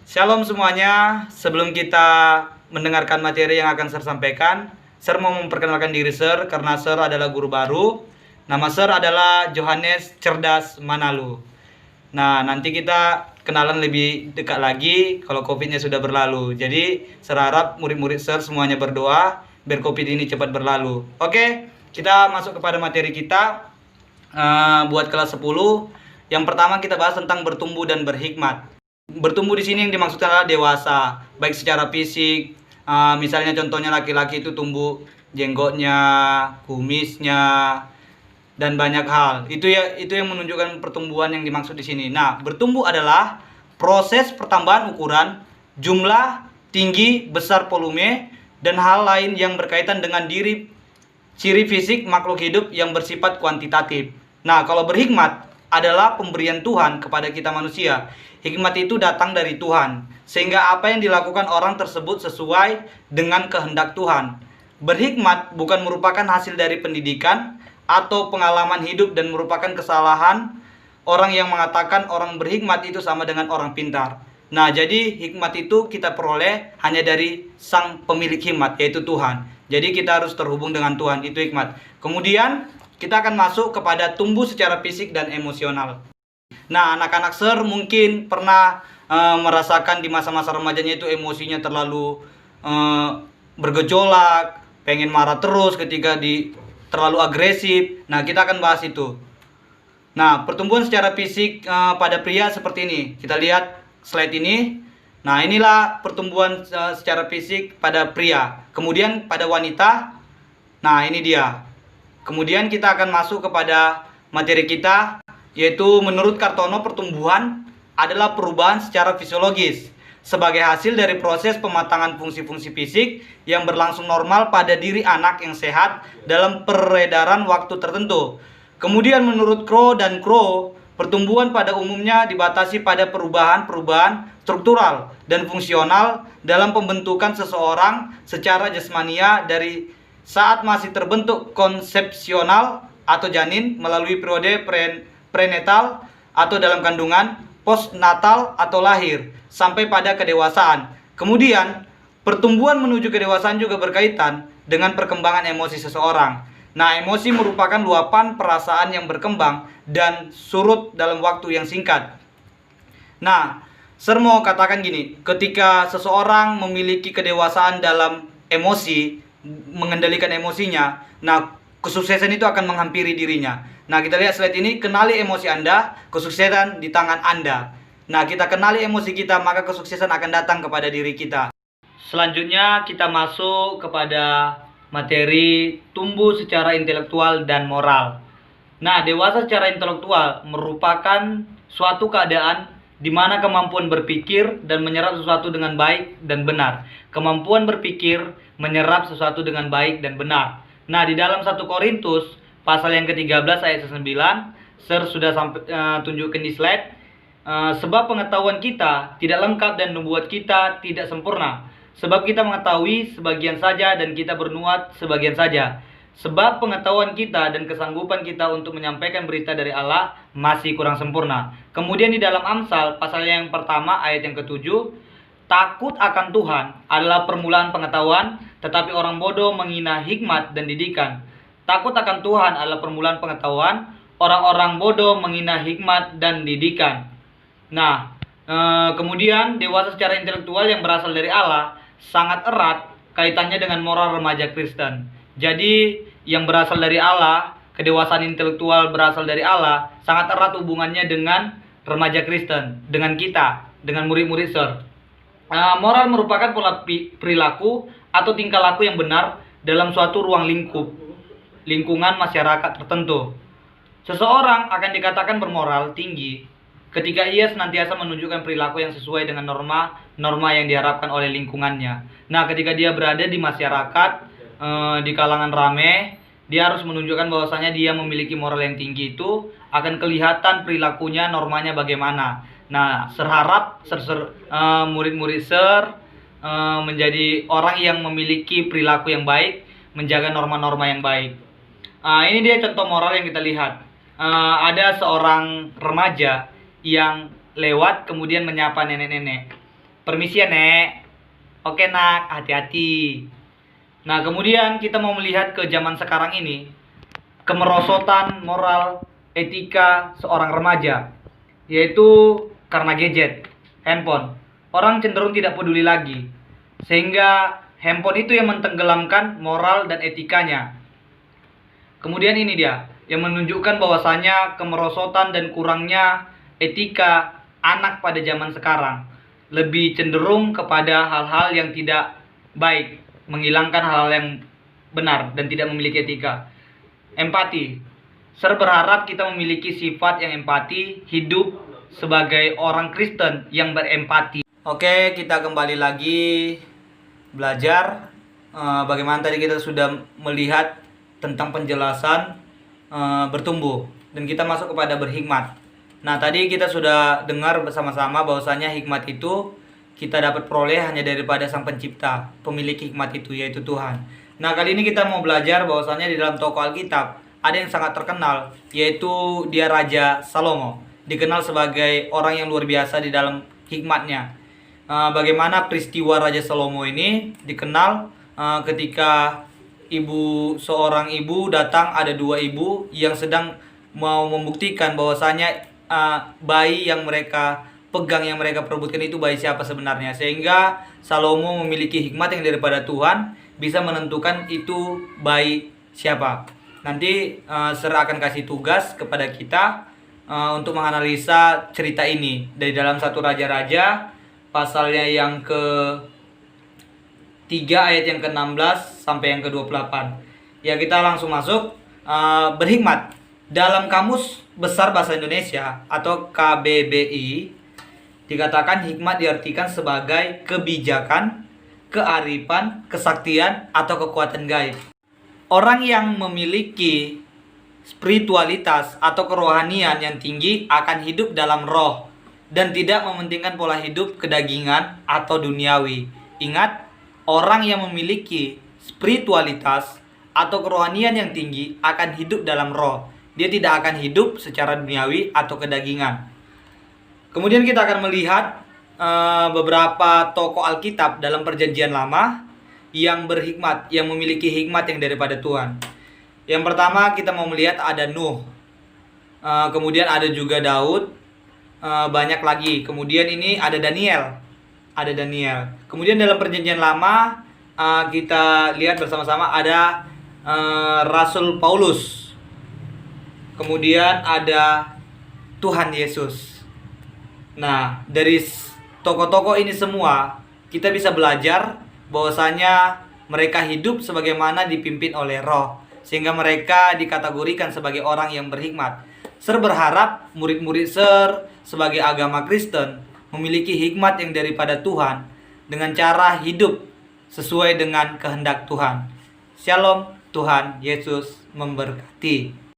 Shalom semuanya, sebelum kita mendengarkan materi yang akan Sir sampaikan, Sir mau memperkenalkan diri Sir karena Sir adalah guru baru. Nama Sir adalah Johannes Cerdas Manalu. Nah, nanti kita kenalan lebih dekat lagi kalau COVID-nya sudah berlalu. Jadi, Sir harap murid-murid Sir semuanya berdoa biar COVID ini cepat berlalu. Oke, kita masuk kepada materi kita buat kelas 10. Yang pertama kita bahas tentang bertumbuh dan berhikmat. Bertumbuh di sini yang dimaksudkan adalah dewasa, baik secara fisik, misalnya contohnya laki-laki itu tumbuh jenggotnya, kumisnya, dan banyak hal. Itu yang menunjukkan pertumbuhan yang dimaksud di sini. Nah, bertumbuh adalah proses pertambahan ukuran, jumlah, tinggi, besar volume, dan hal lain yang berkaitan dengan ciri fisik makhluk hidup yang bersifat kuantitatif. Nah, kalau berhikmat adalah pemberian Tuhan kepada kita manusia. Hikmat itu datang dari Tuhan, sehingga apa yang dilakukan orang tersebut sesuai dengan kehendak Tuhan. Berhikmat bukan merupakan hasil dari pendidikan atau pengalaman hidup dan merupakan kesalahan orang yang mengatakan orang berhikmat itu sama dengan orang pintar. Nah, jadi hikmat itu kita peroleh hanya dari sang pemilik hikmat, yaitu Tuhan. Jadi kita harus terhubung dengan Tuhan, itu hikmat. Kemudian kita akan masuk kepada tumbuh secara fisik dan emosional. Nah, anak-anak Sir mungkin pernah merasakan di masa-masa remajanya itu emosinya terlalu bergejolak, pengen marah terus ketika terlalu agresif. Nah, kita akan bahas itu. Nah, pertumbuhan secara fisik pada pria seperti ini. Kita lihat slide ini. Nah, inilah pertumbuhan secara fisik pada pria. Kemudian pada wanita, nah ini dia. Kemudian kita akan masuk kepada materi kita, yaitu menurut Kartono pertumbuhan adalah perubahan secara fisiologis sebagai hasil dari proses pematangan fungsi-fungsi fisik yang berlangsung normal pada diri anak yang sehat dalam peredaran waktu tertentu. Kemudian menurut Crow dan Crow, pertumbuhan pada umumnya dibatasi pada perubahan-perubahan struktural dan fungsional dalam pembentukan seseorang secara jasmania dari saat masih terbentuk konsepsional atau janin melalui periode prenatal atau dalam kandungan, postnatal atau lahir, sampai pada kedewasaan. Kemudian, pertumbuhan menuju kedewasaan juga berkaitan dengan perkembangan emosi seseorang. Nah, emosi merupakan luapan perasaan yang berkembang dan surut dalam waktu yang singkat. Nah, Sir mau katakan gini, ketika seseorang memiliki kedewasaan dalam emosi, mengendalikan emosinya, nah kesuksesan itu akan menghampiri dirinya. Nah, kita lihat slide ini, kenali emosi Anda, kesuksesan di tangan Anda. Nah, kita kenali emosi kita, maka kesuksesan akan datang kepada diri kita. Selanjutnya kita masuk kepada materi tumbuh secara intelektual dan moral. Nah, dewasa secara intelektual merupakan suatu keadaan di mana kemampuan berpikir dan menyerap sesuatu dengan baik dan benar. Kemampuan berpikir, menyerap sesuatu dengan baik dan benar. Nah, di dalam 1 Korintus pasal yang ke-13 ayat 9, Sir sudah tunjukkan di slide. Sebab pengetahuan kita tidak lengkap dan nubuat kita tidak sempurna. Sebab kita mengetahui sebagian saja dan kita bernubuat sebagian saja. Sebab pengetahuan kita dan kesanggupan kita untuk menyampaikan berita dari Allah masih kurang sempurna. Kemudian di dalam Amsal pasal yang pertama ayat yang ke-7, takut akan Tuhan adalah permulaan pengetahuan, tetapi orang bodoh menghina hikmat dan didikan. Takut akan Tuhan adalah permulaan pengetahuan, orang-orang bodoh menghina hikmat dan didikan. Nah, kemudian dewasa secara intelektual yang berasal dari Allah sangat erat kaitannya dengan moral remaja Kristen. Jadi yang berasal dari Allah, kedewasaan intelektual berasal dari Allah, sangat erat hubungannya dengan remaja Kristen, dengan kita, dengan murid-murid Sir. Moral merupakan pola perilaku atau tingkah laku yang benar dalam suatu ruang lingkungan masyarakat tertentu. Seseorang akan dikatakan bermoral tinggi ketika ia senantiasa menunjukkan perilaku yang sesuai dengan norma yang diharapkan oleh lingkungannya. Nah, ketika dia berada di masyarakat, di kalangan ramai, dia harus menunjukkan bahwasanya dia memiliki moral yang tinggi. Itu akan kelihatan perilakunya, normanya bagaimana. Nah, serharap murid-murid Sir menjadi orang yang memiliki perilaku yang baik, menjaga norma-norma yang baik. Ini dia contoh moral yang kita lihat. Ada seorang remaja yang lewat kemudian menyapa nenek-nenek. Permisi ya, Nek. Oke, Nak, hati-hati. Nah, kemudian kita mau melihat ke zaman sekarang ini, kemerosotan moral etika seorang remaja, yaitu karena gadget, handphone. Orang cenderung tidak peduli lagi, sehingga handphone itu yang mentenggelamkan moral dan etikanya. Kemudian ini dia yang menunjukkan bahwasanya kemerosotan dan kurangnya etika anak pada zaman sekarang lebih cenderung kepada hal-hal yang tidak baik, menghilangkan hal-hal yang benar dan tidak memiliki etika. Empati. Saya berharap kita memiliki sifat yang empati, hidup sebagai orang Kristen yang berempati. Oke, kita kembali lagi belajar. Bagaimana tadi kita sudah melihat tentang penjelasan bertumbuh, dan kita masuk kepada berhikmat. Nah, tadi kita sudah dengar bersama-sama bahwasanya hikmat itu kita dapat peroleh hanya daripada Sang Pencipta, pemilik hikmat itu, yaitu Tuhan. Nah, kali ini kita mau belajar bahwasanya di dalam tokoh Alkitab ada yang sangat terkenal, yaitu dia Raja Salomo, dikenal sebagai orang yang luar biasa di dalam hikmatnya. Bagaimana peristiwa Raja Salomo ini dikenal ketika seorang ibu datang, ada dua ibu yang sedang mau membuktikan bahwasanya bayi yang mereka pegang, yang mereka perebutkan itu bayi siapa sebenarnya, sehingga Salomo memiliki hikmat yang daripada Tuhan, bisa menentukan itu bayi siapa. Nanti Sir akan kasih tugas kepada kita untuk menganalisa cerita ini dari dalam 1 Raja-Raja pasalnya yang ke-3 ayat yang ke-16 sampai yang ke-28. Ya, kita langsung masuk. Berhikmat. Dalam Kamus Besar Bahasa Indonesia atau KBBI dikatakan hikmat diartikan sebagai kebijakan, kearifan, kesaktian, atau kekuatan gaib. Orang yang memiliki spiritualitas atau kerohanian yang tinggi akan hidup dalam roh dan tidak mementingkan pola hidup kedagingan atau duniawi. Ingat, orang yang memiliki spiritualitas atau kerohanian yang tinggi akan hidup dalam roh. Dia tidak akan hidup secara duniawi atau kedagingan. Kemudian kita akan melihat beberapa tokoh Alkitab dalam Perjanjian Lama yang berhikmat, yang memiliki hikmat yang daripada Tuhan. Yang pertama kita mau melihat ada Nuh, kemudian ada juga Daud, banyak lagi. Kemudian ini ada Daniel, Kemudian dalam Perjanjian Lama kita lihat bersama-sama ada Rasul Paulus. Kemudian ada Tuhan Yesus. Nah, dari tokoh-tokoh ini semua kita bisa belajar bahwasanya mereka hidup sebagaimana dipimpin oleh Roh, sehingga mereka dikategorikan sebagai orang yang berhikmat. Ser berharap murid-murid Ser sebagai agama Kristen memiliki hikmat yang daripada Tuhan dengan cara hidup sesuai dengan kehendak Tuhan. Shalom, Tuhan Yesus memberkati.